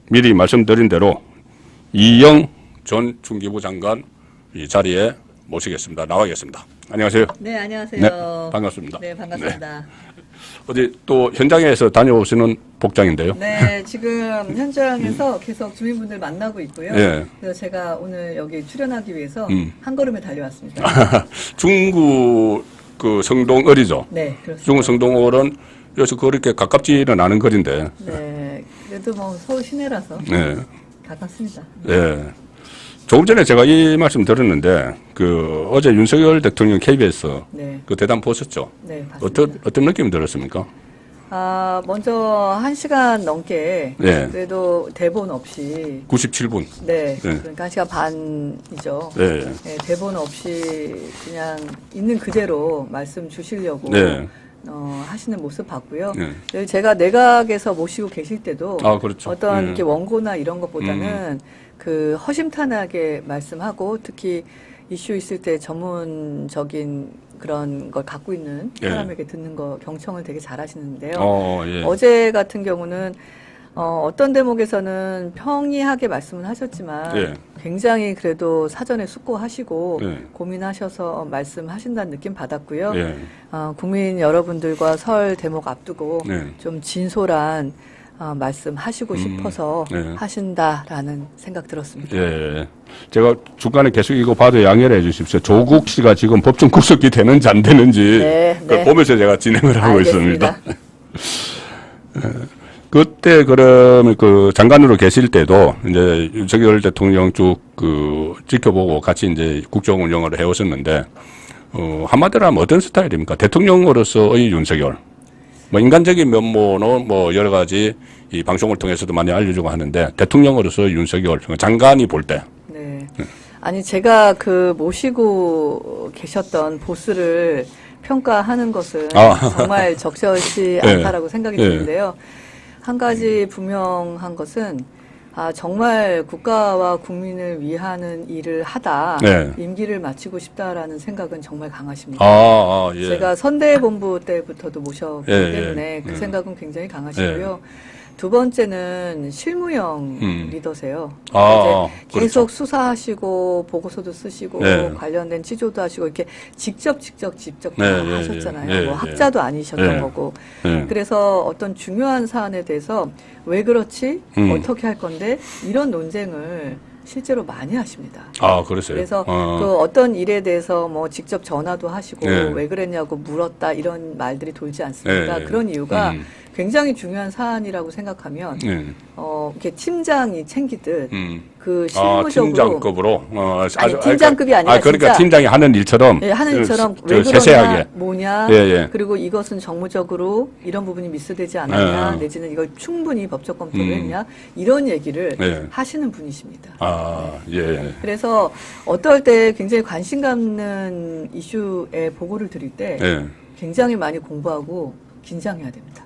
미리 말씀드린 대로 이영 전 중기부 장관 이 자리에 모시겠습니다. 나와겠습니다. 안녕하세요. 네, 안녕하세요. 네, 반갑습니다. 네, 반갑습니다. 어디 또 현장에서 다녀오시는 복장인데요. 네, 지금 현장에서 계속 주민분들 만나고 있고요. 예. 그래서 제가 오늘 여기 출연하기 위해서 한 걸음에 달려왔습니다. 중구 그 성동을이죠. 네, 그렇습니다. 중구 성동을은 여기서 그렇게 가깝지는 않은 거리인데. 네, 그래도 뭐 서울 시내라서 네. 가깝습니다. 예. 조금 전에 제가 이 말씀 들었는데 그 어제 윤석열 대통령 KBS 네, 그 대담 보셨죠? 네, 봤습니다. 어떤 느낌이 들었습니까? 먼저 1시간 넘게 네. 그래도 대본 없이 97분. 네, 네. 그러니까 1시간 반이죠. 네. 네, 대본 없이 그냥 있는 그대로 말씀 주시려고 네. 하시는 모습 봤고요. 네. 제가 내각에서 모시고 계실 때도 아, 그렇죠. 어떤 네. 이렇게 원고나 이런 것보다는 그 허심탄회하게 말씀하고 특히 이슈 있을 때 전문적인 그런 걸 갖고 있는 예. 사람에게 듣는 거 경청을 되게 잘하시는데요. 예. 어제 같은 경우는 어떤 대목에서는 평이하게 말씀을 하셨지만 예. 굉장히 그래도 사전에 숙고하시고 예. 고민하셔서 말씀하신다는 느낌 받았고요. 예. 국민 여러분들과 설 대목 앞두고 네. 좀 진솔한 말씀하시고 싶어서 네. 하신다라는 생각 들었습니다. 예. 제가 중간에 계속 이거 봐도 양해를 해 주십시오. 조국 씨가 지금 법정 구속이 되는지 안 되는지 네, 그걸 네. 보면서 제가 진행을 하고 알겠습니다. 있습니다. 그때 그러면 그 장관으로 계실 때도 이제 윤석열 대통령 쭉 그 지켜보고 같이 이제 국정 운영을 해오셨는데 한마디로 하면 어떤 스타일입니까? 대통령으로서의 윤석열. 뭐 인간적인 면모는 뭐 여러 가지 이 방송을 통해서도 많이 알려주고 하는데 대통령으로서 윤석열 장관이 볼 때. 네. 아니 제가 그 모시고 계셨던 보스를 평가하는 것은 정말 적절치 네. 않다라고 생각이 네. 드는데요. 한 가지 분명한 것은 정말 국가와 국민을 위하는 일을 하다 네. 임기를 마치고 싶다라는 생각은 정말 강하십니다. 예. 제가 선대본부 때부터도 모셨기 예, 때문에 그 예. 생각은 굉장히 강하시고요. 두 번째는 실무형 리더세요. 이제 계속 그렇죠. 수사하시고 보고서도 쓰시고 네. 관련된 지조도 하시고 이렇게 직접 다 네, 하셨잖아요. 예, 뭐 예. 학자도 아니셨던 예. 거고. 예. 그래서 어떤 중요한 사안에 대해서 왜 그렇지? 어떻게 할 건데? 이런 논쟁을 실제로 많이 하십니다. 그러세요. 그래서 그 어떤 일에 대해서 뭐 직접 전화도 하시고 네. 왜 그랬냐고 물었다 이런 말들이 돌지 않습니까? 네. 그런 이유가 굉장히 중요한 사안이라고 생각하면 이렇게 팀장이 챙기듯 그 실무적으로 팀장급으로 아니 팀장급이 아니라 그러니까 진짜 팀장이 하는 일처럼 하는 일처럼 왜 그러냐 세세하게. 뭐냐 예. 그리고 이것은 정무적으로 이런 부분이 미스되지 않았냐 내지는 이걸 충분히 법적 검토를 했냐 이런 얘기를 하시는 분이십니다. 예. 그래서 어떨 때 굉장히 관심 갖는 이슈에 보고를 드릴 때 굉장히 많이 공부하고 긴장해야 됩니다.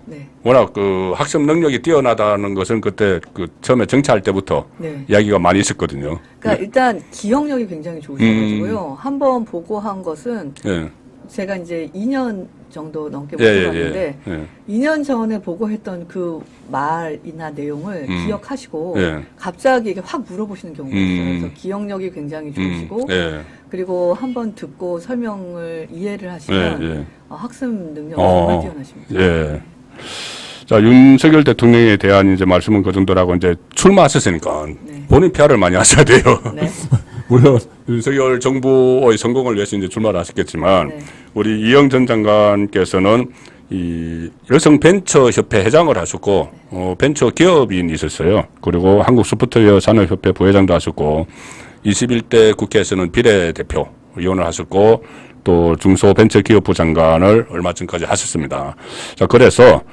네. 워낙 그 학습 능력이 뛰어나다는 것은 그때 그 처음에 정치할 때부터 이야기가 많이 있었거든요. 그러니까 일단 기억력이 굉장히 좋으셔가지고요. 한번 보고한 것은 제가 이제 2년 정도 넘게 모셔봤는데 2년 전에 보고했던 그 말이나 내용을 기억하시고 갑자기 이게 확 물어보시는 경우가 있어요. 그래서 기억력이 굉장히 좋으시고 그리고 한번 듣고 설명을 이해를 하시면 학습 능력이 정말 뛰어나십니다. 자, 윤석열 대통령에 대한 이제 말씀은 그 정도라고 이제 출마하셨으니까 본인 PR을 많이 하셔야 돼요. 물론 윤석열 정부의 성공을 위해서 이제 출마를 하셨겠지만 우리 이영 전 장관께서는 이 여성벤처협회 회장을 하셨고 벤처 기업인이셨어요. 그리고 한국소프트웨어 산업협회 부회장도 하셨고 21대 국회에서는 비례대표 의원을 하셨고 또 중소벤처기업부 장관을 얼마 전까지 하셨습니다. 자, 그래서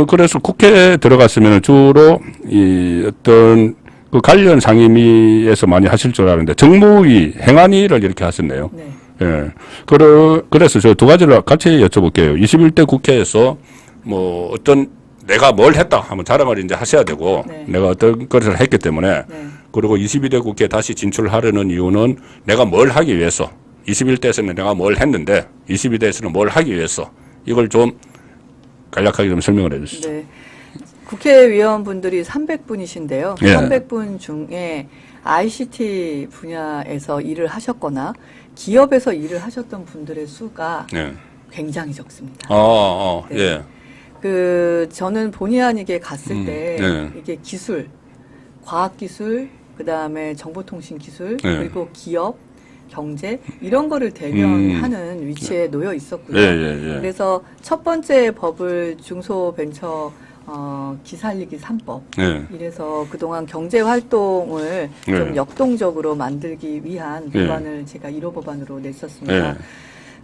그래서 국회에 들어갔으면 주로 이 어떤 그 관련 상임위에서 많이 하실 줄 알았는데 정무위, 행안위를 이렇게 하셨네요. 그래서 저 두 가지를 같이 여쭤볼게요. 21대 국회에서 뭐 어떤 내가 뭘 했다 하면 자랑을 이제 하셔야 되고 내가 어떤 것을 했기 때문에 그리고 22대 국회에 다시 진출하려는 이유는 내가 뭘 하기 위해서 21대에서는 내가 뭘 했는데 22대에서는 뭘 하기 위해서 이걸 좀 간략하게 좀 설명을 해 주시죠. 국회의원분들이 300분이신데요. 예. 300분 중에 ICT 분야에서 일을 하셨거나 기업에서 일을 하셨던 분들의 수가 예. 굉장히 적습니다. 네. 예. 저는 본의 아니게 갔을 때 예. 이게 기술, 과학기술, 그 다음에 정보통신기술, 예. 그리고 기업, 경제 이런 거를 대변하는 위치에 놓여 있었고요. 예. 그래서 첫 번째 법을 중소벤처 기살리기 3법. 예. 이래서 그동안 경제 활동을 좀 예. 역동적으로 만들기 위한 예. 법안을 제가 1호 법안으로 냈었습니다. 예.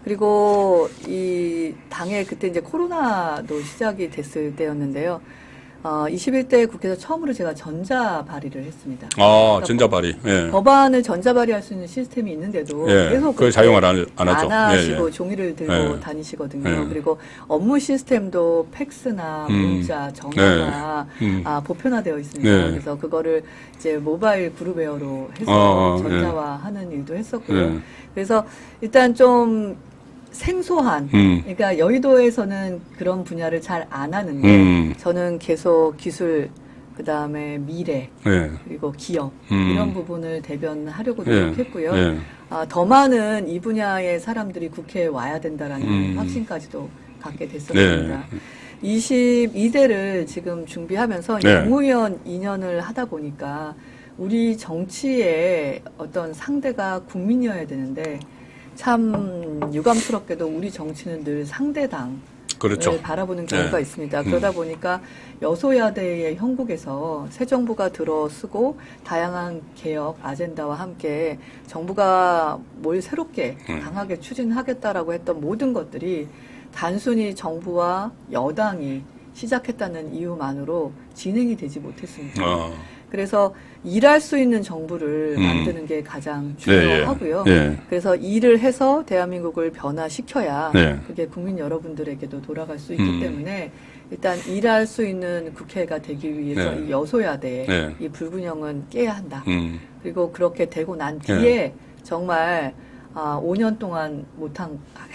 그리고 이 당에 그때 이제 코로나도 시작이 됐을 때였는데요. 21대 국회에서 처음으로 제가 전자 발의를 했습니다. 그러니까 전자 발의. 예. 법안을 전자 발의할 수 있는 시스템이 있는데도 예. 계속 그걸 사용을 안 하죠. 안 하시고 예. 종이를 들고 예. 다니시거든요. 예. 그리고 업무 시스템도 팩스나 문자, 전화가 보편화되어 있습니다. 네. 그래서 그거를 이제 모바일 그룹웨어로 해서 전자화하는 일도 했었고요. 예. 그래서 일단 좀 생소한, 그러니까 여의도에서는 그런 분야를 잘 안 하는데 저는 계속 기술, 그 다음에 미래, 예. 그리고 기업 이런 부분을 대변하려고 예. 노력했고요. 예. 더 많은 이 분야의 사람들이 국회에 와야 된다라는 확신까지도 갖게 됐었습니다. 22대를 지금 준비하면서 이제 네. 국무위원 2년을 하다 보니까 우리 정치의 어떤 상대가 국민이어야 되는데 참 유감스럽게도 우리 정치는 늘 상대당 그렇죠. 바라보는 경우가 네. 있습니다. 그러다 보니까 여소야대의 형국에서 새 정부가 들어서고 다양한 개혁 아젠다와 함께 정부가 뭘 새롭게 강하게 추진하겠다라고 했던 모든 것들이 단순히 정부와 여당이 시작했다는 이유만으로 진행이 되지 못했습니다. 그래서 일할 수 있는 정부를 만드는 게 가장 중요하고요. 네. 그래서 일을 해서 대한민국을 변화시켜야 네. 그게 국민 여러분들에게도 돌아갈 수 있기 때문에 일단 일할 수 있는 국회가 되기 위해서 네. 이 여소야대의 네. 이 불균형은 깨야 한다. 그리고 그렇게 되고 난 뒤에 정말 5년 동안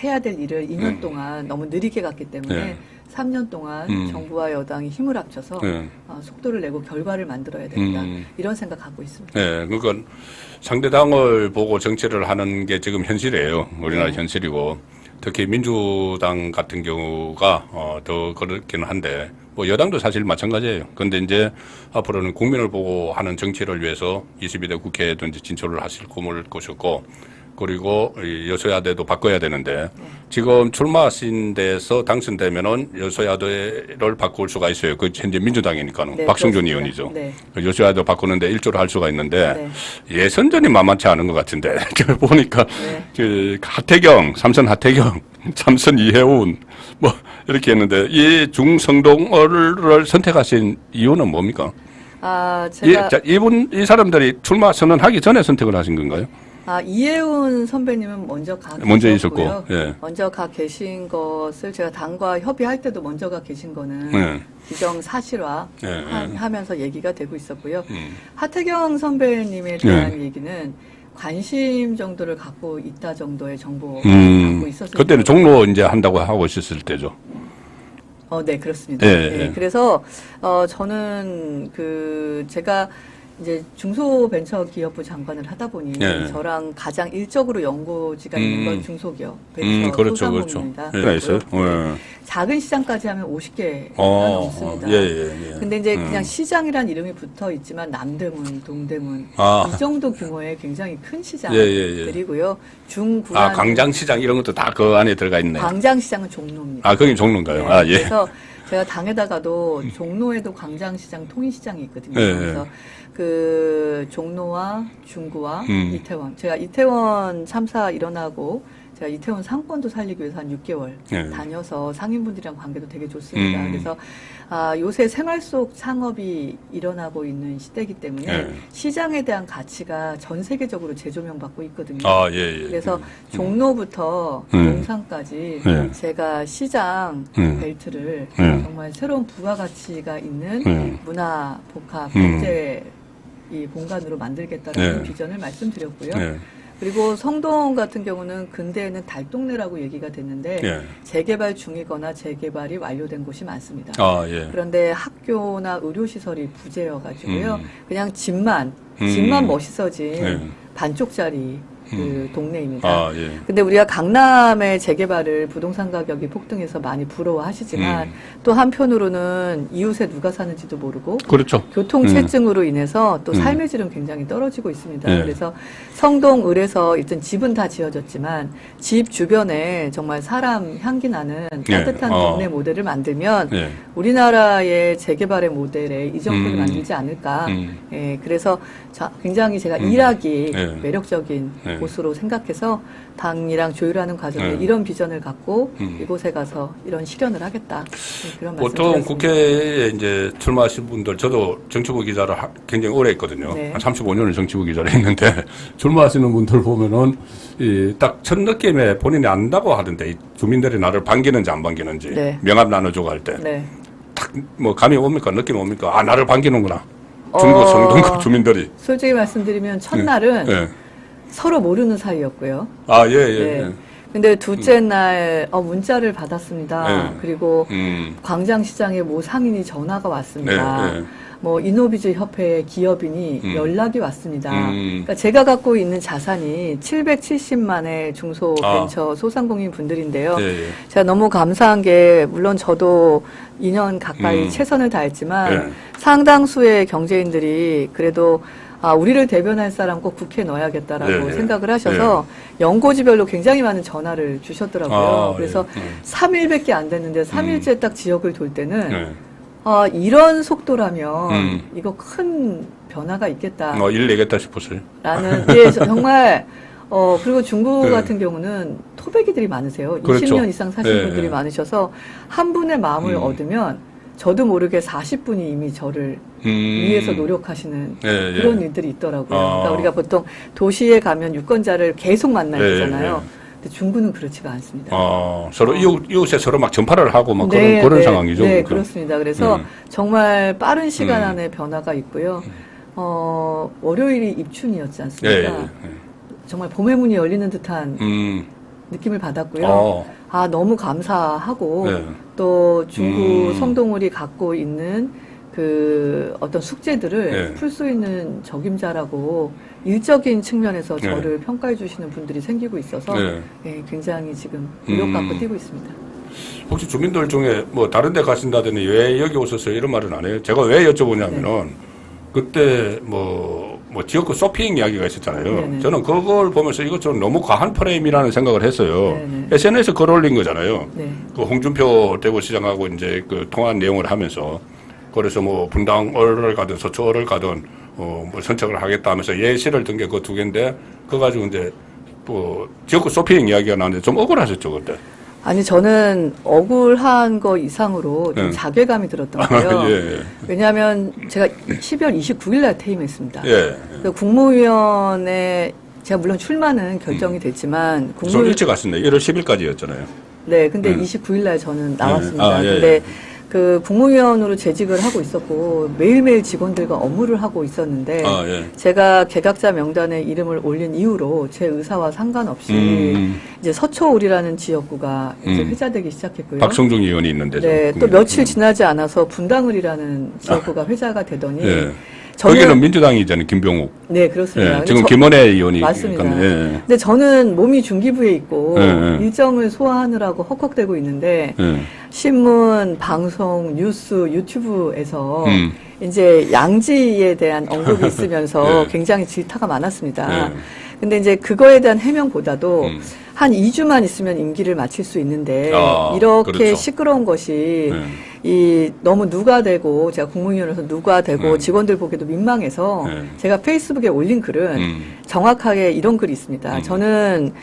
해야 될 일을 2년 동안 너무 느리게 갔기 때문에 3년 동안 정부와 여당이 힘을 합쳐서 속도를 내고 결과를 만들어야 된다. 이런 생각 갖고 있습니다. 네, 그러니까 상대당을 보고 정치를 하는 게 지금 현실이에요. 우리나라 현실이고 특히 민주당 같은 경우가 더 그렇기는 한데 뭐 여당도 사실 마찬가지예요. 그런데 이제 앞으로는 국민을 보고 하는 정치를 위해서 22대 국회에도 이제 진출을 하실 꿈을 꾸셨고 그리고 여소야대도 바꿔야 되는데 지금 출마하신 데서 당선되면은 여소야대를 바꿀 수가 있어요. 그 현재 민주당이니까는 네, 박성준 그렇습니다. 의원이죠. 네. 여소야대 바꾸는데 일조를 할 수가 있는데 네. 예선전이 만만치 않은 것 같은데 제가 보니까 그 하태경, 삼선 하태경, 삼선 이해운 뭐 이렇게 했는데 이 중성동을 선택하신 이유는 뭡니까? 제가 이 사람들이 출마 선언하기 전에 선택을 하신 건가요? 이혜훈 선배님은 먼저 가 먼저 계셨고요. 있었고, 예. 먼저 가 계신 것을 제가 당과 협의할 때도 먼저 가 계신 거는 기정 사실화 하면서 얘기가 되고 있었고요. 하태경 선배님에 대한 얘기는 관심 정도를 갖고 있다 정도의 정보 갖고 있었을 그때는 종로 이제 한다고 하고 있었을 때죠. 네, 그렇습니다. 예. 그래서 저는 제가 이제 중소벤처기업부 장관을 하다 보니 저랑 가장 일적으로 연고지가 있는 건 중소기업, 벤처, 그렇죠. 소상공인입니다. 있어요. 작은 시장까지 하면 50개가 넘습니다. 근데 이제 그냥 시장이란 이름이 붙어 있지만 남대문, 동대문 이 정도 규모의 굉장히 큰 시장들이고요. 중구란 광장시장 이런 것도 다 그 안에 들어가 있네. 광장시장은 종로입니다. 거기 종로인가요? 그래서 제가 당에다가도 종로에도 광장시장, 통인시장이 있거든요. 그래서 종로와 중구와 이태원. 제가 이태원 참사 일어나고 제가 이태원 상권도 살리기 위해서 한 6개월 다녀서 상인분들이랑 관계도 되게 좋습니다. 그래서 요새 생활 속 상업이 일어나고 있는 시대이기 때문에 시장에 대한 가치가 전 세계적으로 재조명받고 있거든요. 그래서 종로부터 용산까지 제가 시장 벨트를 정말 새로운 부가가치가 있는 문화, 복합, 경제 이 공간으로 만들겠다라는 비전을 말씀드렸고요. 그리고 성동 같은 경우는 근대에는 달동네라고 얘기가 됐는데 예. 재개발 중이거나 재개발이 완료된 곳이 많습니다. 예. 그런데 학교나 의료시설이 부재여가지고요. 그냥 집만 멋있어진 예. 반쪽짜리 그 동네입니다. 예. 근데 우리가 강남의 재개발을 부동산 가격이 폭등해서 많이 부러워하시지만 또 한편으로는 이웃에 누가 사는지도 모르고 그렇죠. 교통체증으로 인해서 또 삶의 질은 굉장히 떨어지고 있습니다. 예. 그래서 성동 을에서 일단 집은 다 지어졌지만 집 주변에 정말 사람 향기 나는 따뜻한 동네 모델을 만들면 예. 우리나라의 재개발의 모델에 이정표를 만들지 않을까. 예, 그래서 굉장히 제가 일하기 매력적인 곳으로 생각해서 당이랑 조율하는 과정에 이런 비전을 갖고 이곳에 가서 이런 실현을 하겠다. 네, 그런 보통 말씀드렸습니다. 국회에 이제 출마하신 분들, 저도 정치부 기자를 굉장히 오래 했거든요. 네. 한 35년을 정치부 기자를 했는데, 출마하시는 분들 보면은, 딱 첫 느낌에 본인이 안다고 하던데, 이 주민들이 나를 반기는지 안 반기는지, 네. 명함 나눠주고 할 때, 네. 딱 뭐 감이 옵니까? 느낌 옵니까? 아, 나를 반기는구나. 중구, 성동구 주민들이. 솔직히 말씀드리면 첫날은 예. 서로 모르는 사이였고요. 아, 예, 예. 네. 예. 근데 둘째 날 문자를 받았습니다. 네. 그리고 광장시장에 모 상인이 전화가 왔습니다. 네, 네. 뭐 이노비즈 협회 기업인이 연락이 왔습니다. 그러니까 제가 갖고 있는 자산이 770만의 중소벤처 소상공인 분들인데요. 예, 예. 제가 너무 감사한 게 물론 저도 2년 가까이 최선을 다했지만 상당수의 경제인들이 그래도 우리를 대변할 사람 꼭 국회에 넣어야겠다라고 생각을 하셔서 연고지별로 굉장히 많은 전화를 주셨더라고요. 그래서 3일밖에 안 됐는데 3일째 딱 지역을 돌 때는 이런 속도라면 이거 큰 변화가 있겠다. 일 내겠다 싶었어요. 라는, 정말, 그리고 중구 같은 경우는 토백이들이 많으세요. 그렇죠. 20년 이상 사신 분들이 많으셔서 한 분의 마음을 얻으면 저도 모르게 40분이 이미 저를 위해서 노력하시는 그런 일들이 있더라고요. 그러니까 우리가 보통 도시에 가면 유권자를 계속 만나야 되잖아요. 근데 중구는 그렇지가 않습니다. 서로 이웃에 서로 막 전파를 하고 막 그런 상황이죠. 네, 그렇습니다. 그래서 정말 빠른 시간 안에 변화가 있고요. 월요일이 입춘이었지 않습니까? 정말 봄의 문이 열리는 듯한 느낌을 받았고요. 너무 감사하고 또 중구 성동울이 갖고 있는 그 어떤 숙제들을 풀 수 있는 적임자라고 일적인 측면에서 저를 평가해 주시는 분들이 생기고 있어서 굉장히 지금 의욕 갖고 뛰고 있습니다. 혹시 주민들 중에 뭐 다른 데 가신다더니 왜 여기 오셨어요? 이런 말은 안 해요? 제가 왜 여쭤보냐면은 그때 뭐 지역구 쇼핑 이야기가 있었잖아요. 네네. 저는 그걸 보면서 이것저것 너무 과한 프레임이라는 생각을 했어요. 네네. SNS에 글 올린 거잖아요. 네. 그 홍준표 대구시장하고 이제 그 통화한 내용을 하면서 그래서 뭐 분당을 가든 서초를 가든 뭐 선택을 하겠다 하면서 예시를 든 게 그 두 개인데 그거 가지고 이제 뭐 지역구 쇼핑 이야기가 나왔는데 좀 억울하셨죠 그때? 아니 저는 억울한 거 이상으로 좀 자괴감이 들었던 거예요. 왜냐하면 제가 12월 29일 날 퇴임했습니다. 국무위원회 제가 물론 출마는 결정이 됐지만 좀 일찍 갔었네. 1월 10일까지였잖아요. 네, 근데 29일 날 저는 나왔습니다. 근데 그 국무위원으로 재직을 하고 있었고 매일매일 직원들과 업무를 하고 있었는데 제가 개각자 명단에 이름을 올린 이후로 제 의사와 상관없이 이제 서초울이라는 지역구가 이제 회자되기 시작했고요. 박성중 의원이 있는데 네, 또 며칠 지나지 않아서 분당을이라는 지역구가 회자가 되더니 거기는 민주당이잖아요, 김병욱. 네, 그렇습니다. 지금 김원혜 의원이 맞습니다. 근데 저는 몸이 중기부에 있고 일정을 소화하느라고 헉헉대고 있는데 신문, 방송, 뉴스, 유튜브에서 이제 양지에 대한 언급이 있으면서 굉장히 질타가 많았습니다. 근데 이제 그거에 대한 해명보다도 한 2주만 있으면 임기를 마칠 수 있는데 이렇게 시끄러운 것이 너무 누가되고 제가 국무위원으로서 누가되고 직원들 보기에도 민망해서 제가 페이스북에 올린 글은 정확하게 이런 글이 있습니다. 저는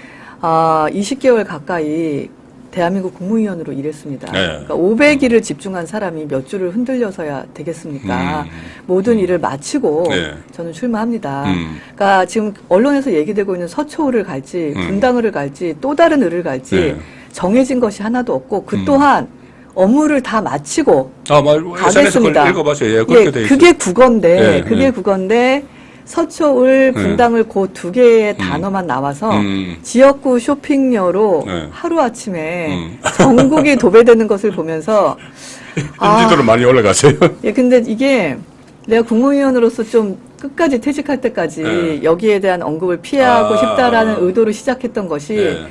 20개월 가까이 대한민국 국무위원으로 일했습니다. 그러니까 500일을 집중한 사람이 몇 주를 흔들려서야 되겠습니까? 모든 일을 마치고 저는 출마합니다. 그러니까 지금 언론에서 얘기되고 있는 서초를 갈지 분당을 갈지 또 다른 을을 갈지 정해진 것이 하나도 없고 그 또한 업무를 다 마치고 가겠습니다. 읽어봤어요. 그게 국어인데 그게 국어인데 서초을 분당을 그 두 개의 단어만 나와서 지역구 쇼핑료로 네. 하루아침에 전국이 도배되는 것을 보면서 인지도를 많이 올라가세요. 예, 근데 이게 내가 국무위원으로서 좀 끝까지 퇴직할 때까지 네. 여기에 대한 언급을 피하고 싶다라는 의도로 시작했던 것이 네.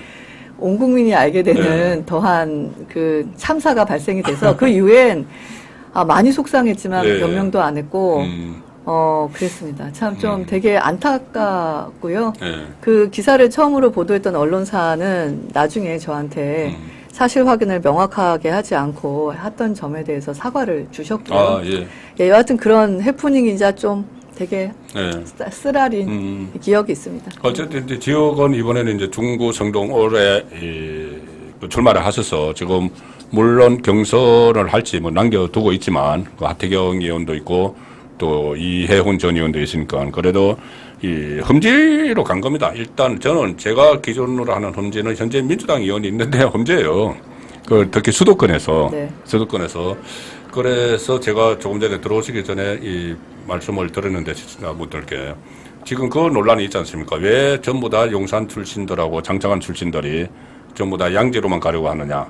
온 국민이 알게 되는 더한 그 참사가 발생이 돼서 그 이후엔 많이 속상했지만 네. 변명도 안 했고 그랬습니다. 참 좀 되게 안타깝고요. 네. 그 기사를 처음으로 보도했던 언론사는 나중에 저한테 사실 확인을 명확하게 하지 않고 했던 점에 대해서 사과를 주셨고요. 예. 예, 여하튼 그런 해프닝이자 좀 되게 네. 쓰라린 기억이 있습니다. 어쨌든 이제 지역은 이번에는 이제 중구 성동 올해 그 출마를 하셔서 지금 물론 경선을 할지 뭐 남겨두고 있지만 그 하태경 의원도 있고 또 이해훈 전 의원도 있으니까 그래도 이 험지로 간 겁니다. 일단 저는 제가 기준으로 하는 험지는 현재 민주당 의원이 있는데 험지예요. 그 특히 수도권에서 네. 수도권에서 그래서 제가 조금 전에 들어오시기 전에 이 말씀을 드렸는데 시청자분들께 지금 그 논란이 있지 않습니까? 왜 전부 다 용산 출신들하고 장차관 출신들이 전부 다 양지로만 가려고 하느냐?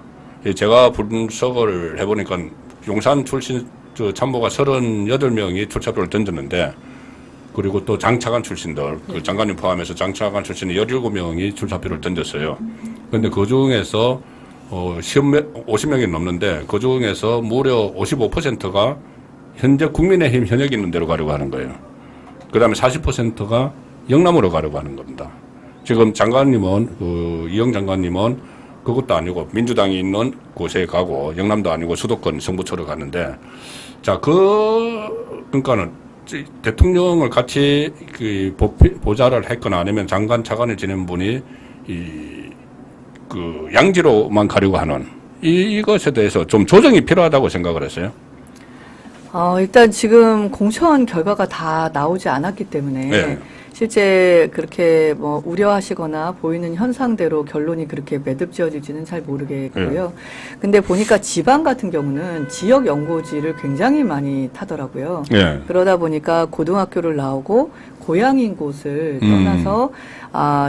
제가 분석을 해보니까 용산 출신 참모가 38명이 출사표를 던졌는데 그리고 또 장차관 출신들, 그 장관님 포함해서 장차관 출신이 17명이 출사표를 던졌어요. 그런데 그 중에서 50명이 넘는데 그 중에서 무려 55%가 현재 국민의힘 현역 있는 데로 가려고 하는 거예요. 그 다음에 40%가 영남으로 가려고 하는 겁니다. 지금 장관님은, 이영 장관님은 그것도 아니고 민주당이 있는 곳에 가고 영남도 아니고 수도권 성북초로 가는데 자, 그러니까는 대통령을 같이 보좌를 했거나 아니면 장관 차관을 지낸 분이 그 양지로만 가려고 하는 이것에 대해서 좀 조정이 필요하다고 생각을 했어요. 일단 지금 공천 결과가 다 나오지 않았기 때문에 네. 실제 그렇게 뭐 우려하시거나 보이는 현상대로 결론이 그렇게 매듭지어질지는 잘 모르겠고요. 근데 보니까 지방 같은 경우는 지역 연고지를 굉장히 많이 타더라고요. 네. 그러다 보니까 고등학교를 나오고 고향인 곳을 떠나서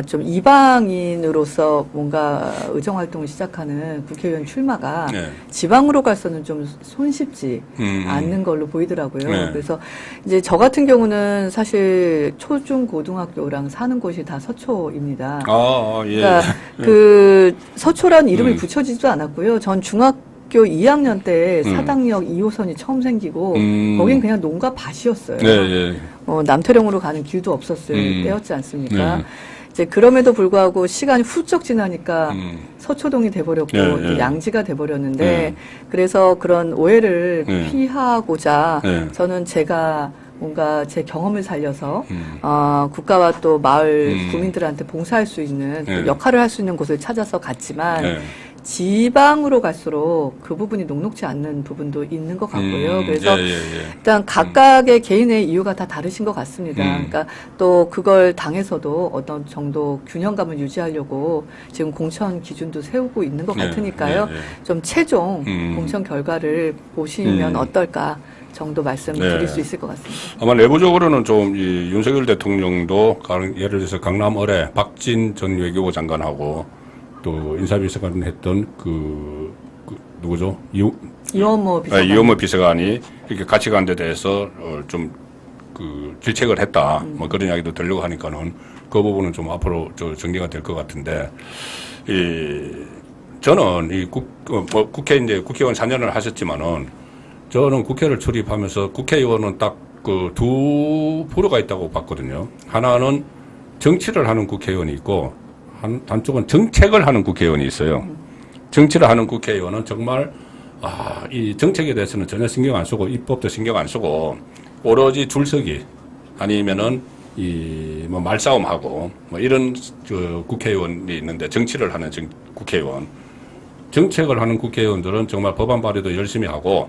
좀 이방인으로서 뭔가 의정 활동을 시작하는 국회의원 출마가 네. 지방으로 갈서는 좀 손쉽지 않는 걸로 보이더라고요. 네. 그래서 이제 저 같은 경우는 사실 초중 고등학교랑 사는 곳이 다 서초입니다. 예. 그러니까 그 서초라는 이름이 붙여지지도 않았고요. 전 중학교 2학년 때 사당역 2호선이 처음 생기고 거긴 그냥 농가 밭이었어요. 네. 남태령으로 가는 길도 없었을 때였지 않습니까? 네. 이제 그럼에도 불구하고 시간이 훌쩍 지나니까 서초동이 돼버렸고 또 양지가 돼버렸는데 그래서 그런 오해를 피하고자 저는 제가 뭔가 제 경험을 살려서 국가와 또 마을 구민들한테 봉사할 수 있는 또 역할을 할 수 있는 곳을 찾아서 갔지만 지방으로 갈수록 그 부분이 녹록지 않는 부분도 있는 것 같고요. 그래서 일단 각각의 개인의 이유가 다 다르신 것 같습니다. 그러니까 또 그걸 당에서도 어떤 정도 균형감을 유지하려고 지금 공천 기준도 세우고 있는 것 같으니까요. 좀 최종 공천 결과를 보시면 어떨까 정도 말씀을 드릴 수 있을 것 같습니다. 아마 내부적으로는 좀 이 윤석열 대통령도 예를 들어서 강남 을의 박진 전 외교부 장관하고 또 인사비서관 했던 누구죠? 이원모 비서관. 이원모 비서관이 이렇게 같이 간 데 대해서 좀 질책을 했다. 뭐 그런 이야기도 들려고 하니까는 그 부분은 좀 앞으로 정리가 될 것 같은데 저는 국회 이제 국회의원 4년을 하셨지만은 저는 국회를 출입하면서 국회의원은 딱 두 부류가 있다고 봤거든요. 하나는 정치를 하는 국회의원이 있고 한쪽은 정책을 하는 국회의원이 있어요. 정치를 하는 국회의원은 정말 이 정책에 대해서는 전혀 신경 안 쓰고 입법도 신경 안 쓰고 오로지 줄서기 아니면은 뭐 말싸움하고 뭐 이런 국회의원이 있는데 정치를 하는 국회의원, 정책을 하는 국회의원들은 정말 법안 발의도 열심히 하고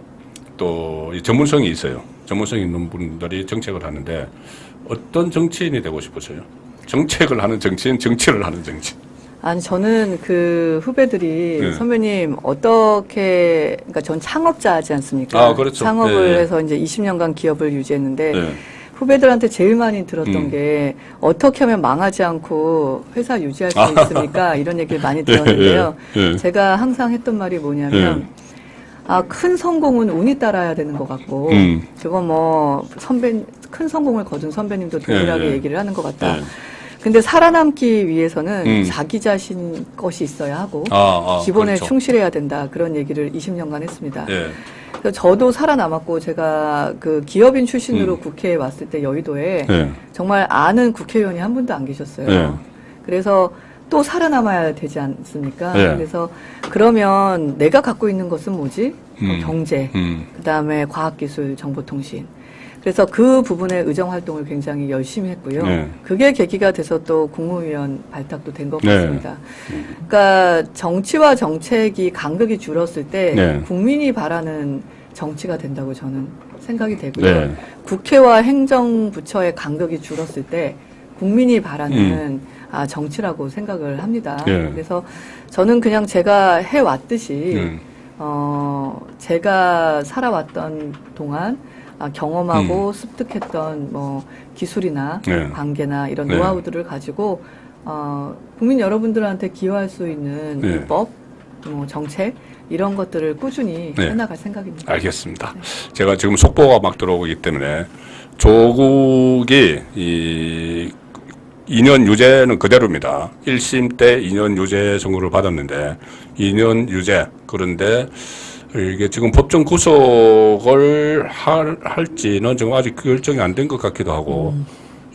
또 전문성이 있어요. 전문성 있는 분들이 정책을 하는데 어떤 정치인이 되고 싶으세요? 정책을 하는 정치인, 정치를 하는 정치인. 아니, 저는 그 후배들이 선배님 그러니까 전 창업자지 않습니까? 그렇죠. 창업을 해서 이제 20년간 기업을 유지했는데 후배들한테 제일 많이 들었던 게 어떻게 하면 망하지 않고 회사 유지할 수 있습니까? 이런 얘기를 많이 들었는데요. 제가 항상 했던 말이 뭐냐면 큰 성공은 운이 따라야 되는 것 같고 그거 뭐 큰 성공을 거둔 선배님도 동일하게 얘기를 하는 것 같다. 근데 살아남기 위해서는 자기 자신 것이 있어야 하고 기본에 그렇죠. 충실해야 된다. 그런 얘기를 20년간 했습니다. 그래서 저도 살아남았고 제가 그 기업인 출신으로 국회에 왔을 때 여의도에 정말 아는 국회의원이 한 분도 안 계셨어요. 그래서 또 살아남아야 되지 않습니까? 그래서 그러면 내가 갖고 있는 것은 뭐지? 경제, 그다음에 과학기술, 정보통신. 그래서 그 부분에 의정 활동을 굉장히 열심히 했고요. 그게 계기가 돼서 또 국무위원 발탁도 된 것 같습니다. 그러니까 정치와 정책이 간극이 줄었을 때 국민이 바라는 정치가 된다고 저는 생각이 되고요. 국회와 행정부처의 간극이 줄었을 때 국민이 바라는 정치라고 생각을 합니다. 그래서 저는 그냥 제가 해왔듯이 제가 살아왔던 동안 경험하고 습득했던 뭐 기술이나 관계나 이런 노하우들을 가지고 국민 여러분들한테 기여할 수 있는 입법, 뭐 정책 이런 것들을 꾸준히 해나갈 생각입니다. 알겠습니다. 제가 지금 속보가 막 들어오기 때문에 조국이 이 2년 유죄는 그대로입니다. 1심 때 2년 유죄 선고를 받았는데 2년 유죄. 그런데 이게 지금 법정 구속을 할지는 지금 아직 결정이 안 된 것 같기도 하고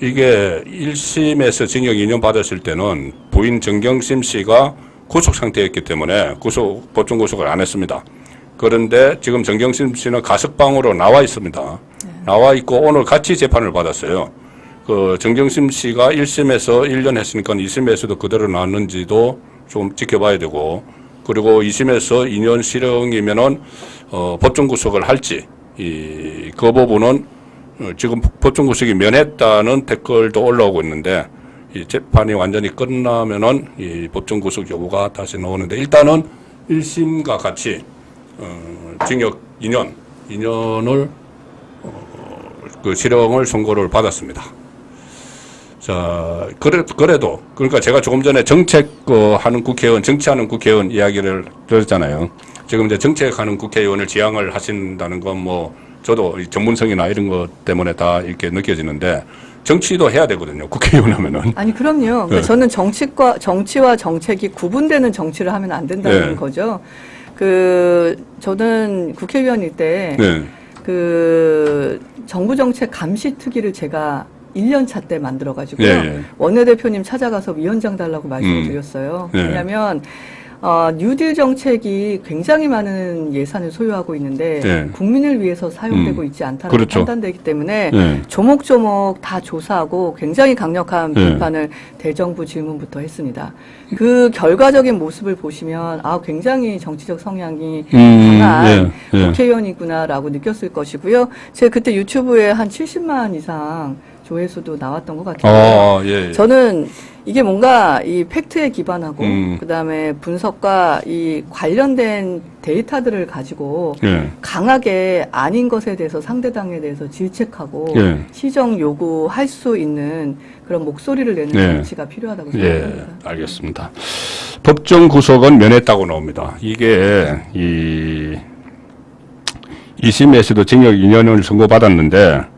이게 1심에서 징역 2년 받았을 때는 부인 정경심 씨가 구속 상태였기 때문에 법정 구속을 안 했습니다. 그런데 지금 정경심 씨는 가석방으로 나와 있습니다. 나와 있고 오늘 같이 재판을 받았어요. 그 정경심 씨가 1심에서 1년 했으니까 2심에서도 그대로 나왔는지도 좀 지켜봐야 되고 그리고 2심에서 2년 실형이면은 법정 구속을 할지 그 부분은 지금 법정 구속이 면했다는 댓글도 올라오고 있는데 이 재판이 완전히 끝나면은 이 법정 구속 여부가 다시 나오는데 일단은 1심과 같이 징역 2년을 그 실형을 선고를 받았습니다. 자, 그래도, 그러니까 제가 조금 전에 정치하는 국회의원 이야기를 들었잖아요. 지금 이제 정책하는 국회의원을 지향을 하신다는 건 뭐, 저도 전문성이나 이런 것 때문에 다 이렇게 느껴지는데, 정치도 해야 되거든요. 국회의원 하면은. 아니, 그럼요. 그러니까 저는 정치와 정책이 구분되는 정치를 하면 안 된다는 거죠. 저는 국회의원일 때, 정부 정책 감시 특위를 제가 1년 차 때 만들어가지고요. 원내대표님 찾아가서 위원장 달라고 말씀을 드렸어요. 왜냐하면 뉴딜 정책이 굉장히 많은 예산을 소요하고 있는데 국민을 위해서 사용되고 있지 않다는 판단되기 때문에 조목조목 다 조사하고 굉장히 강력한 비판을 대정부 질문부터 했습니다. 그 결과적인 모습을 보시면 굉장히 정치적 성향이 강한 국회의원이구나라고 느꼈을 것이고요. 제가 그때 유튜브에 한 70만 이상 조회수도 나왔던 것 같아요. 저는 이게 뭔가 이 팩트에 기반하고 그다음에 분석과 이 관련된 데이터들을 가지고 강하게 아닌 것에 대해서 상대당에 대해서 질책하고 시정 요구할 수 있는 그런 목소리를 내는 정치가 필요하다고 생각합니다. 알겠습니다. 법정 구속은 면했다고 나옵니다. 이게 2심에서도 징역 2년을 선고받았는데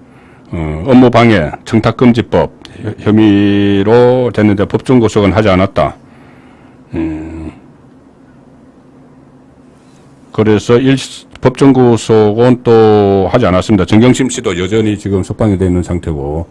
업무방해, 청탁금지법 혐의로 됐는데 법정 구속은 하지 않았다. 그래서 법정 구속은 또 하지 않았습니다. 정경심 씨도 여전히 지금 석방이 되어 있는 상태고,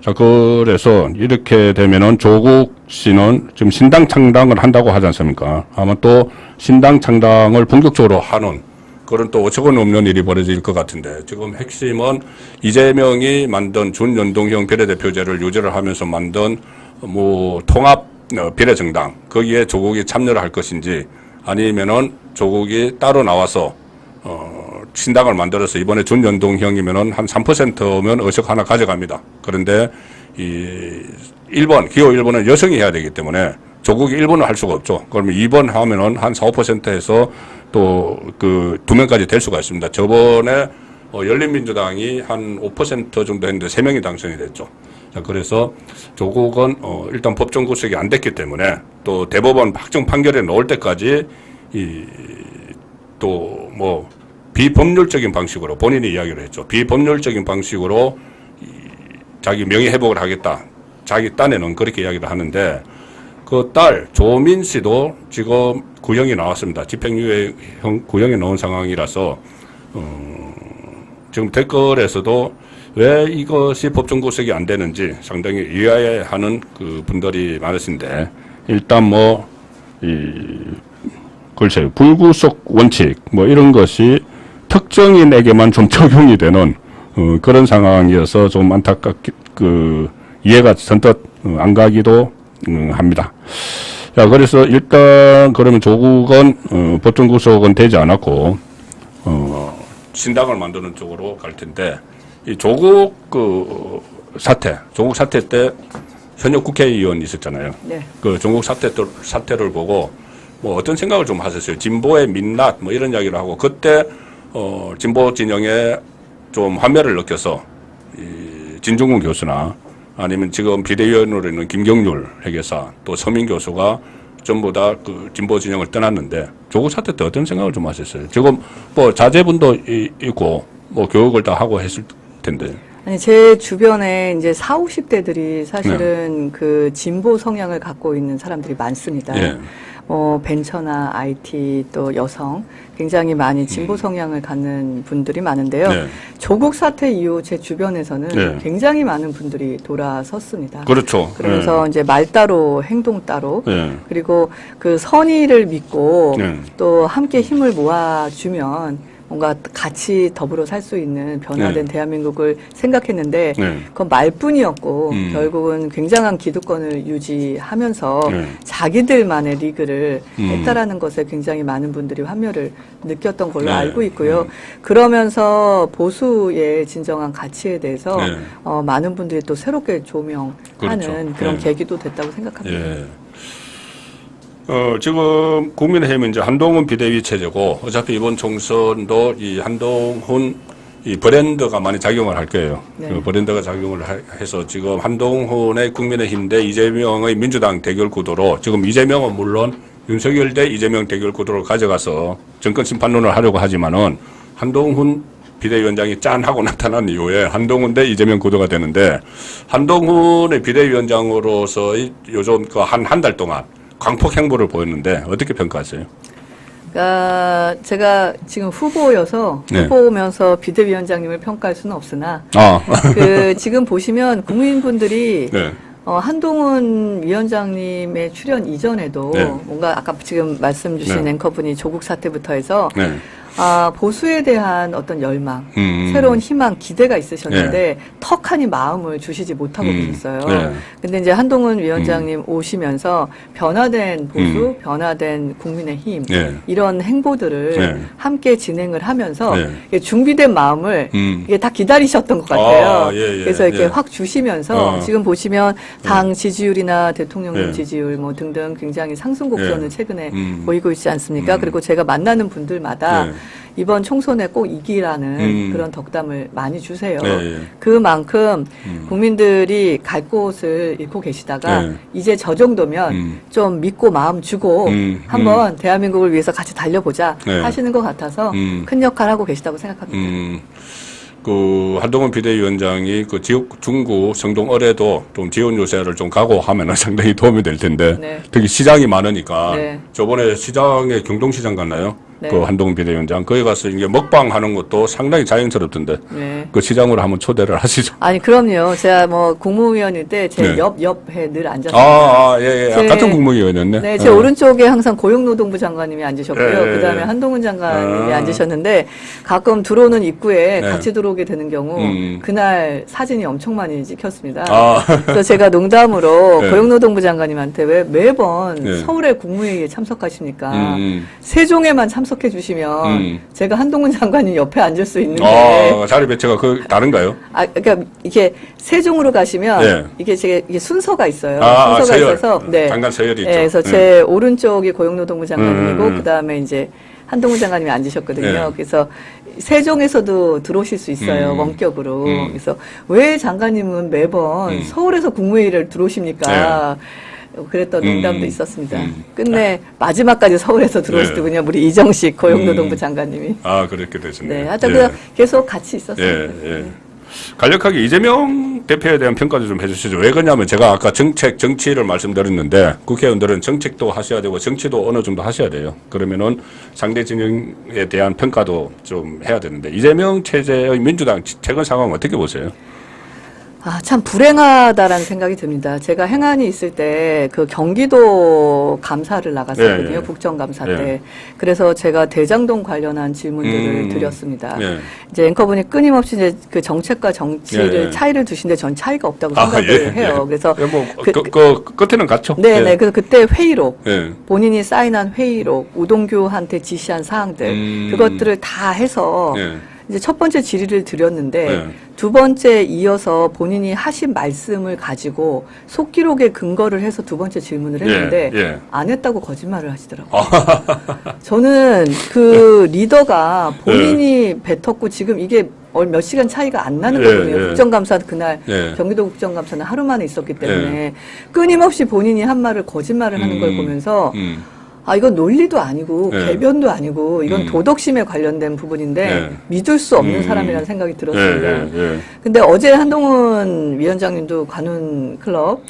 자, 그래서 이렇게 되면은 조국 씨는 지금 신당 창당을 한다고 하지 않습니까? 아마 또 신당 창당을 본격적으로 하는 그런 또 어처구니 없는 일이 벌어질 것 같은데 지금 핵심은 이재명이 만든 준연동형 비례대표제를 유지를 하면서 만든 뭐 통합 비례정당 거기에 조국이 참여를 할 것인지 아니면은 조국이 따로 나와서 신당을 만들어서 이번에 준연동형이면은 한 3%면 의석 하나 가져갑니다. 그런데 기호 1번은 여성이 해야 되기 때문에 조국이 1번을 할 수가 없죠. 그러면 2번 하면은 한 4, 5%에서 또 그 2명까지 될 수가 있습니다. 저번에 열린민주당이 한 5% 정도 했는데 3명이 당선이 됐죠. 자, 그래서 조국은 일단 법정 구속이 안 됐기 때문에 또 대법원 확정 판결에 나올 때까지 또 뭐 비법률적인 방식으로 본인이 이야기를 했죠. 비법률적인 방식으로 자기 명예 회복을 하겠다. 자기 딴에는 그렇게 이야기를 하는데 그 딸 조민 씨도 지금 구형이 나왔습니다. 집행유예형 구형이 나온 상황이라서 지금 댓글에서도 왜 이것이 법정 구속이 안 되는지 상당히 의아해하는 그 분들이 많으신데 일단 글쎄요, 불구속 원칙 뭐 이런 것이 특정인에게만 좀 적용이 되는 그런 상황이어서 좀 안타깝게 이해가 선뜻 안 가기도 합니다. 자, 그래서 일단 그러면 조국은 법정 구속은 되지 않았고 신당을 만드는 쪽으로 갈 텐데 이 조국 사태 때 현역 국회의원 있었잖아요. 네. 그 조국 사태를 보고 뭐 어떤 생각을 좀 하셨어요? 진보의 민낯 뭐 이런 이야기를 하고 그때 진보 진영에 좀 환멸을 느껴서 진중근 교수나 아니면 지금 비대위원으로 있는 김경률 회계사 또 서민 교수가 전부 다 그 진보 진영을 떠났는데 조국 사태 때 어떤 생각을 좀 하셨어요? 지금 뭐 자제분도 있고 뭐 교육을 다 하고 했을 텐데. 아니, 제 주변에 이제 40, 50대들이 사실은 그 진보 성향을 갖고 있는 사람들이 많습니다. 네. 벤처나 IT 또 여성 굉장히 많이 진보 성향을 갖는 분들이 많은데요. 네. 조국 사태 이후 제 주변에서는 네. 굉장히 많은 분들이 돌아섰습니다. 그렇죠. 그래서 이제 말 따로 행동 따로 네. 그리고 그 선의를 믿고 네. 또 함께 힘을 모아주면 뭔가 같이 더불어 살 수 있는 변화된 네. 대한민국을 생각했는데 네. 그건 말뿐이었고 결국은 굉장한 기득권을 유지하면서 자기들만의 리그를 했다라는 것에 굉장히 많은 분들이 환멸을 느꼈던 걸로 네. 알고 있고요. 그러면서 보수의 진정한 가치에 대해서 네. 많은 분들이 또 새롭게 조명하는 그렇죠. 그런 네. 계기도 됐다고 생각합니다. 예. 지금 국민의힘은 이제 한동훈 비대위 체제고 어차피 이번 총선도 이 한동훈 이 브랜드가 많이 작용을 할 거예요. 네. 그 브랜드가 작용을 해서 지금 한동훈의 국민의힘 대 이재명의 민주당 대결 구도로 지금 이재명은 물론 윤석열 대 이재명 대결 구도를 가져가서 정권 심판론을 하려고 하지만은 한동훈 비대위원장이 짠 하고 나타난 이후에 한동훈 대 이재명 구도가 되는데 한동훈의 비대위원장으로서 요즘 그 한 달 동안 광폭 행보를 보였는데 어떻게 평가하세요? 그러니까 제가 지금 후보여서 네. 후보면서 비대위원장님을 평가할 수는 없으나 지금 보시면 국민분들이 네. 한동훈 위원장님의 출연 이전에도 네. 뭔가 아까 지금 말씀 주신 네. 앵커분이 조국 사태부터 해서 네. 보수에 대한 어떤 열망, 새로운 희망, 기대가 있으셨는데 턱하니 마음을 주시지 못하고 계셨어요. 네. 근데 이제 한동훈 위원장님 오시면서 변화된 보수, 변화된 국민의힘 네. 이런 행보들을 네. 함께 진행을 하면서 네. 이게 준비된 마음을 이게 다 기다리셨던 것 같아요. 예, 예, 그래서 이렇게 예. 확 주시면서 지금 보시면 당 지지율이나 대통령님 네. 지지율 뭐 등등 굉장히 상승 곡선을 네. 최근에 보이고 있지 않습니까? 그리고 제가 만나는 분들마다 네. 이번 총선에 꼭 이기라는 그런 덕담을 많이 주세요. 네. 그만큼 국민들이 갈 곳을 잃고 계시다가 네. 이제 저 정도면 좀 믿고 마음 주고 한번 대한민국을 위해서 같이 달려보자 네. 하시는 것 같아서 큰 역할을 하고 계시다고 생각합니다. 그 한동훈 비대위원장이 그 지역 중구 성동 어뢰도 좀 지원 요새를 좀 각오하면 상당히 도움이 될 텐데 네. 특히 시장이 많으니까 네. 저번에 시장에 경동시장 갔나요? 네. 그 한동훈 비대위원장 거기 가서 이게 먹방 하는 것도 상당히 자연스럽던데 네. 그 시장으로 한번 초대를 하시죠. 아니 그럼요. 제가 뭐 국무위원일 때 제 네. 옆에 늘 앉았습니다. 예. 제- 같은 국무위원이었네. 네, 제 오른쪽에 항상 고용노동부 장관님이 앉으셨고요. 예, 예, 그다음에 예. 한동훈 장관님이 앉으셨는데 가끔 들어오는 입구에 네. 같이 들어오게 되는 경우 그날 사진이 엄청 많이 찍혔습니다. 아. 그래서 제가 농담으로 네. 고용노동부 장관님한테 왜 매번 네. 서울의 국무회의에 참석하십니까? 세종에만 참석해 주시면 제가 한동훈 장관님 옆에 앉을 수 있는데 자리 배치가 그 다른가요? 그러니까 이게 세종으로 가시면 네. 이게 순서가 있어요. 순서가 서열. 있어서 장관 서열이 있죠. 그래서 제 오른쪽이 고용노동부 장관님이고 그다음에 이제 한동훈 장관님이 앉으셨거든요. 네. 그래서 세종에서도 들어오실 수 있어요. 원격으로. 그래서 왜 장관님은 매번 서울에서 국무회의를 들어오십니까? 그랬던 농담도 있었습니다. 끝내 마지막까지 서울에서 들어오시더군요. 네. 우리 이정식 고용노동부 장관님이. 아, 그렇게 되셨네요. 네, 하여튼 그 계속 같이 있었어요. 네. 간략하게 이재명 대표에 대한 평가도 좀 해주시죠. 왜 그러냐면 제가 아까 정치를 말씀드렸는데 국회의원들은 정책도 하셔야 되고 정치도 어느 정도 하셔야 돼요. 그러면은 상대 진영에 대한 평가도 좀 해야 되는데 이재명 체제의 민주당 최근 상황 어떻게 보세요? 아, 참 불행하다라는 생각이 듭니다. 제가 행안위 있을 때 그 경기도 감사를 나갔었거든요. 예. 국정감사 예. 때. 그래서 제가 대장동 관련한 질문들을 드렸습니다. 예. 이제 앵커분이 끊임없이 이제 그 정책과 정치를 예. 차이를 두시는데 전 차이가 없다고 아, 생각을 해요. 그래서 뭐 그 끝에는 같죠. 네네. 그래서 그때 회의록, 예. 본인이 사인한 회의록, 우동규한테 지시한 사항들, 그것들을 다 해서 예. 이제 첫 번째 질의를 드렸는데 네. 두 번째 이어서 본인이 하신 말씀을 가지고 속기록에 근거를 해서 두 번째 질문을 했는데 예. 안 했다고 거짓말을 하시더라고요. 저는 그 리더가 본인이 뱉었고 지금 이게 몇 시간 차이가 안 나는 거거든요. 국정감사 그날 경기도 국정감사는 하루 만에 있었기 때문에 끊임없이 본인이 한 말을 거짓말을 하는 걸 보면서 아, 이건 논리도 아니고 개변도 아니고 이건 도덕심에 관련된 부분인데 믿을 수 없는 사람이라는 생각이 들었습니다. 근데 어제 한동훈 위원장님도 관훈 클럽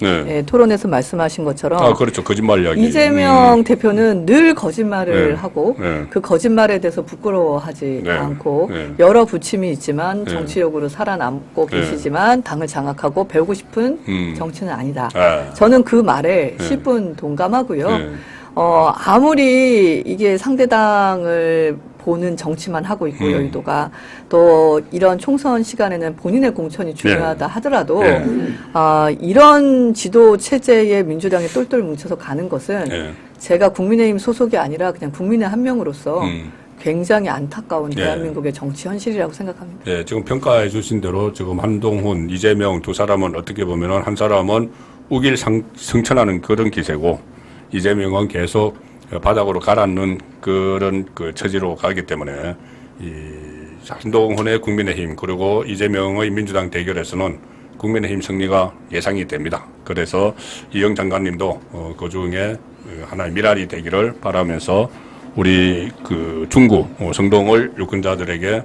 토론에서 말씀하신 것처럼 아, 그렇죠. 거짓말 이야기. 이재명 대표는 늘 거짓말을 하고 그 거짓말에 대해서 부끄러워하지 않고 여러 부침이 있지만 정치력으로 살아남고 계시지만 당을 장악하고 배우고 싶은 정치는 아니다. 저는 그 말에 10분 동감하고요. 아무리 이게 상대당을 보는 정치만 하고 있고 여의도가 또 이런 총선 시간에는 본인의 공천이 중요하다 하더라도 이런 지도 체제의 민주당이 똘똘 뭉쳐서 가는 것은 제가 국민의힘 소속이 아니라 그냥 국민의 한 명으로서 굉장히 안타까운 대한민국의 정치 현실이라고 생각합니다. 네, 지금 평가해 주신 대로 지금 한동훈, 이재명 두 사람은 어떻게 보면은 한 사람은 우길 성천하는 그런 기세고 이재명은 계속 바닥으로 가라앉는 그런 그 처지로 가기 때문에 이 한동훈의 국민의힘 그리고 이재명의 민주당 대결에서는 국민의힘 승리가 예상이 됩니다. 그래서 이영 장관님도 그 중에 하나의 미랄이 되기를 바라면서 우리 그 중구 성동을 유권자들에게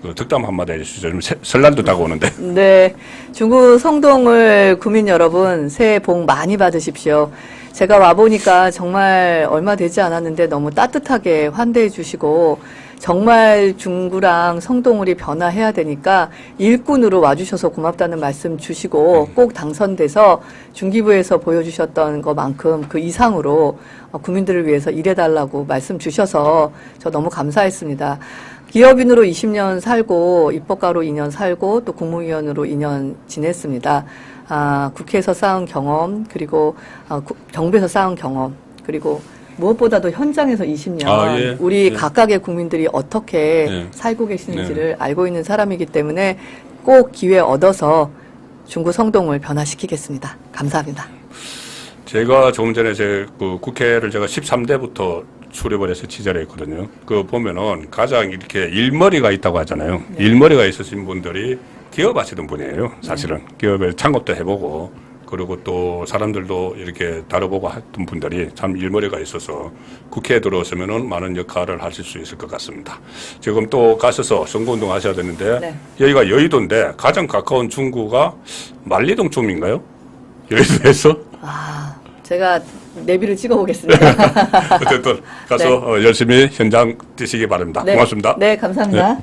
그 덕담 한마디 해주시죠. 좀 설날도 다가오는데. 네, 중구 성동을 구민 여러분 새해 복 많이 받으십시오. 제가 와보니까 정말 얼마 되지 않았는데 너무 따뜻하게 환대해 주시고 정말 중구랑 성동울이 변화해야 되니까 일꾼으로 와주셔서 고맙다는 말씀 주시고 꼭 당선돼서 중기부에서 보여주셨던 것만큼 그 이상으로 국민들을 위해서 일해달라고 말씀 주셔서 저 너무 감사했습니다. 기업인으로 20년 살고 입법가로 2년 살고 또 국무위원으로 2년 지냈습니다. 국회에서 쌓은 경험 그리고 정부에서 쌓은 경험 그리고 무엇보다도 현장에서 20년 우리 각각의 국민들이 어떻게 살고 계시는지를 알고 있는 사람이기 때문에 꼭 기회 얻어서 중구 성동을 변화시키겠습니다. 감사합니다. 제가 조금 전에 그 국회를 제가 13대부터 출입을 해서 취재를 했거든요. 그 보면은 가장 이렇게 일머리가 있다고 하잖아요. 일머리가 있으신 분들이 기업 하시던 분이에요. 사실은 기업에 창업도 해보고 그리고 또 사람들도 이렇게 다뤄보고 했던 분들이 참 일머리가 있어서 국회에 들어오시면은 많은 역할을 하실 수 있을 것 같습니다. 지금 또 가셔서 선거운동 하셔야 되는데 여기가 여의도인데 가장 가까운 중구가 만리동쯤인가요? 여의도에서? 제가 내비를 찍어보겠습니다. 어쨌든 가서 열심히 현장 뛰시기 바랍니다. 고맙습니다. 네, 감사합니다. 네.